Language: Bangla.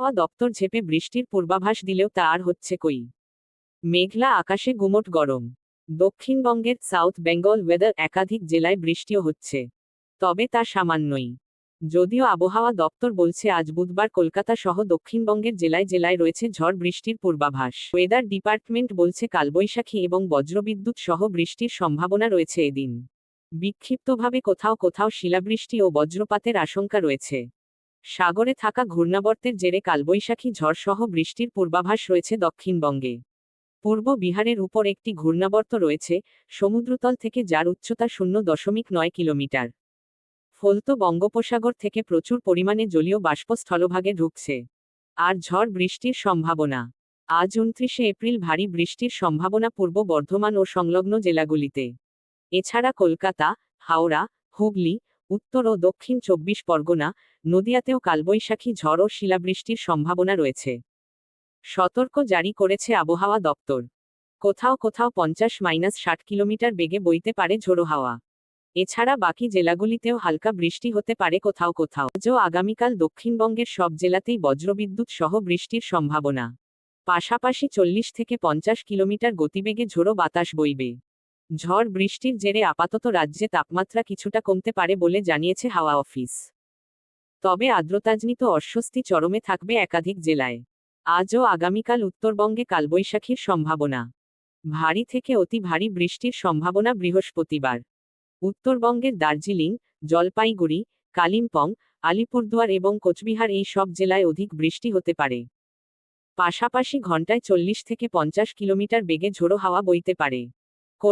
আবহাওয়া দপ্তর ঝেঁপে বৃষ্টির পূর্বাভাস দিলেও তা আর হচ্ছে কই। মেঘলা আকাশে গুমোট গরম। দক্ষিণবঙ্গের সাউথ বেঙ্গল ওয়েদার একাধিক জেলায় বৃষ্টিও হচ্ছে, তবে তা সামান্যই। যদিও আবহাওয়া দপ্তর বলছে আজ বুধবার কলকাতা সহ দক্ষিণবঙ্গের জেলায় জেলায় রয়েছে ঝড় বৃষ্টির পূর্বাভাস। ওয়েদার ডিপার্টমেন্ট বলছে কালবৈশাখী এবং বজ্রবিদ্যুৎ সহ বৃষ্টির সম্ভাবনা রয়েছে এদিন। বিক্ষিপ্তভাবে কোথাও কোথাও শিলাবৃষ্টি ও বজ্রপাতের আশঙ্কা রয়েছে। সাগরে থাকা ঘূর্ণাবর্তের জেরে কালবৈশাখী ঝড় সহ বৃষ্টির পূর্বাভাস রয়েছে দক্ষিণবঙ্গে। পূর্ব বিহারের উপর একটি ঘূর্ণাবর্ত রয়েছে, সমুদ্রতল থেকে যার উচ্চতা 0.9 কিলোমিটার। ফলত বঙ্গোপসাগর থেকে প্রচুর পরিমাণে জলীয় বাষ্প স্থলভাগে ঢুকছে। আর ঝড় বৃষ্টির সম্ভাবনা। আজ 29 এপ্রিল ভারী বৃষ্টির সম্ভাবনা পূর্ব বর্ধমান ও সংলগ্ন জেলাগুলিতে। এছাড়া কলকাতা, হাওড়া, হুগলি, উত্তর ও দক্ষিণ 24 পরগনা, নদিয়াতেও কালবৈশাখী ঝড় ও শিলাবৃষ্টির সম্ভাবনা রয়েছে। সতর্ক জারি করেছে আবহাওয়া দপ্তর। কোথাও কোথাও 50-60 কিলোমিটার বেগে বইতে পারে ঝোড়ো হাওয়া। এছাড়া বাকি জেলাগুলিতেও হালকা বৃষ্টি হতে পারে কোথাও কোথাও। আজও আগামীকাল দক্ষিণবঙ্গের সব জেলাতেই বজ্রবিদ্যুৎ সহ বৃষ্টির সম্ভাবনা। পাশাপাশি 40 থেকে 50 কিলোমিটার গতিবেগে ঝোড়ো বাতাস বইবে। ঝড় বৃষ্টির জেরে আপাতত রাজ্যে তাপমাত্রা কিছুটা কমতে পারে বলে জানিয়েছে হাওয়া অফিস। তবে আর্দ্রতাজনিত অস্বস্তি চরমে থাকবে একাধিক জেলায়। আজ ও আগামীকাল উত্তরবঙ্গে কালবৈশাখীর সম্ভাবনা। ভারী থেকে অতি ভারী বৃষ্টির সম্ভাবনা বৃহস্পতিবার। উত্তরবঙ্গের দার্জিলিং, জলপাইগুড়ি, কালিম্পং, আলিপুরদুয়ার এবং কোচবিহার এই সব জেলায় অধিক বৃষ্টি হতে পারে। পাশাপাশি ঘন্টায় 40 থেকে 50 কিলোমিটার বেগে ঝোড়ো হাওয়া বইতে পারে।